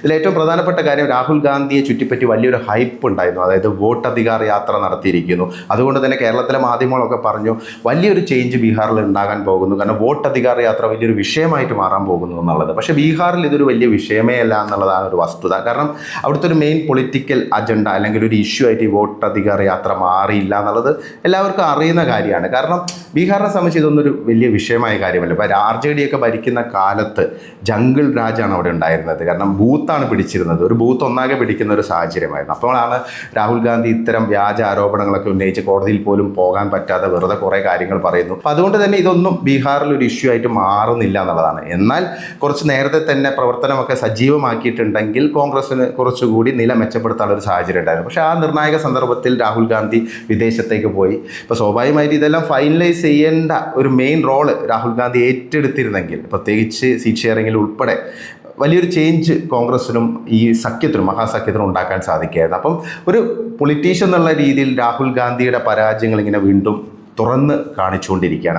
ഇതിലേറ്റവും പ്രധാനപ്പെട്ട കാര്യം രാഹുൽ ഗാന്ധിയെ ചുറ്റിപ്പറ്റി വലിയൊരു ഹൈപ്പ് ഉണ്ടായിരുന്നു. അതായത് വോട്ടധികാർ യാത്ര നടത്തിയിരിക്കുന്നു. അതുകൊണ്ട് തന്നെ കേരളത്തിലെ മാധ്യമങ്ങളൊക്കെ പറഞ്ഞു വലിയൊരു ചേഞ്ച് ബീഹാറിൽ ഉണ്ടാകാൻ പോകുന്നു. കാരണം വോട്ടധികാർ യാത്ര വലിയൊരു വിഷയമായിട്ട് മാറാൻ പോകുന്നു എന്നുള്ളത്. പക്ഷേ ബീഹാറിൽ ഇതൊരു വലിയ വിഷയമേ അല്ല എന്നുള്ളതാണ് ഒരു വസ്തുത. കാരണം അവിടുത്തെ ഒരു മെയിൻ പൊളിറ്റിക്കൽ അജണ്ട അല്ലെങ്കിൽ ഒരു ഇഷ്യൂ ആയിട്ട് ഈ വോട്ടധികാർ യാത്ര മാറിയില്ല എന്നുള്ളത് എല്ലാവർക്കും അറിയുന്ന കാര്യമാണ്. കാരണം ബീഹാറിനെ സംബന്ധിച്ച് ഇതൊന്നും ഒരു വലിയ വിഷയമായ കാര്യമല്ല. ഇപ്പോൾ RJD ഒക്കെ ഭരിക്കുന്ന കാലത്ത് ജംഗിൾ രാജാണ് അവിടെ ഉണ്ടായിരുന്നത്. കാരണം ബൂത്താണ് പിടിച്ചിരുന്നത്. ഒരു ബൂത്ത് ഒന്നാകെ പിടിക്കുന്ന ഒരു സാഹചര്യമായിരുന്നു. അപ്പോഴാണ് രാഹുൽ ഗാന്ധി ഇത്തരം വ്യാജ ആരോപണങ്ങളൊക്കെ ഉന്നയിച്ച് കോടതിയിൽ പോലും പോകാൻ പറ്റാതെ വെറുതെ കുറേ കാര്യങ്ങൾ പറയുന്നു. അപ്പോൾ അതുകൊണ്ട് തന്നെ ഇതൊന്നും ബീഹാറിൽ ഒരു ഇഷ്യൂ ആയിട്ട് മാറുന്നില്ല എന്നുള്ളതാണ്. എന്നാൽ കുറച്ച് നേരത്തെ തന്നെ പ്രവർത്തനമൊക്കെ സജീവമാക്കിയിട്ടുണ്ടെങ്കിൽ കോൺഗ്രസിന് കുറച്ചുകൂടി നില മെച്ചപ്പെടുത്താനുള്ള ഒരു സാഹചര്യം ഉണ്ടായിരുന്നു. പക്ഷേ ആ നിർണായക സന്ദർഭത്തിൽ രാഹുൽ ഗാന്ധി വിദേശത്തേക്ക് പോയി. ഇപ്പോൾ സ്വാഭാവികമായിട്ട് ഇതെല്ലാം ഫൈനലൈസ് ചെയ്യേണ്ട ഒരു മെയിൻ റോള് രാഹുൽ ഗാന്ധി ഏറ്റെടുത്തിരുന്നെങ്കിൽ, പ്രത്യേകിച്ച് സീറ്റ് ഷെയറിങ്ങിൽ ഉൾപ്പെടെ വലിയൊരു ചേഞ്ച് കോൺഗ്രസിനും ഈ സഖ്യത്തിനും മഹാസഖ്യത്തിനും ഉണ്ടാക്കാൻ സാധിക്കുകയായിരുന്നു. അപ്പം ഒരു പൊളിറ്റീഷ്യൻ എന്നുള്ള രീതിയിൽ രാഹുൽ ഗാന്ധിയുടെ പരാജയങ്ങൾ ഇങ്ങനെ വീണ്ടും തുറന്ന് കാണിച്ചുകൊണ്ടിരിക്കുകയാണ്.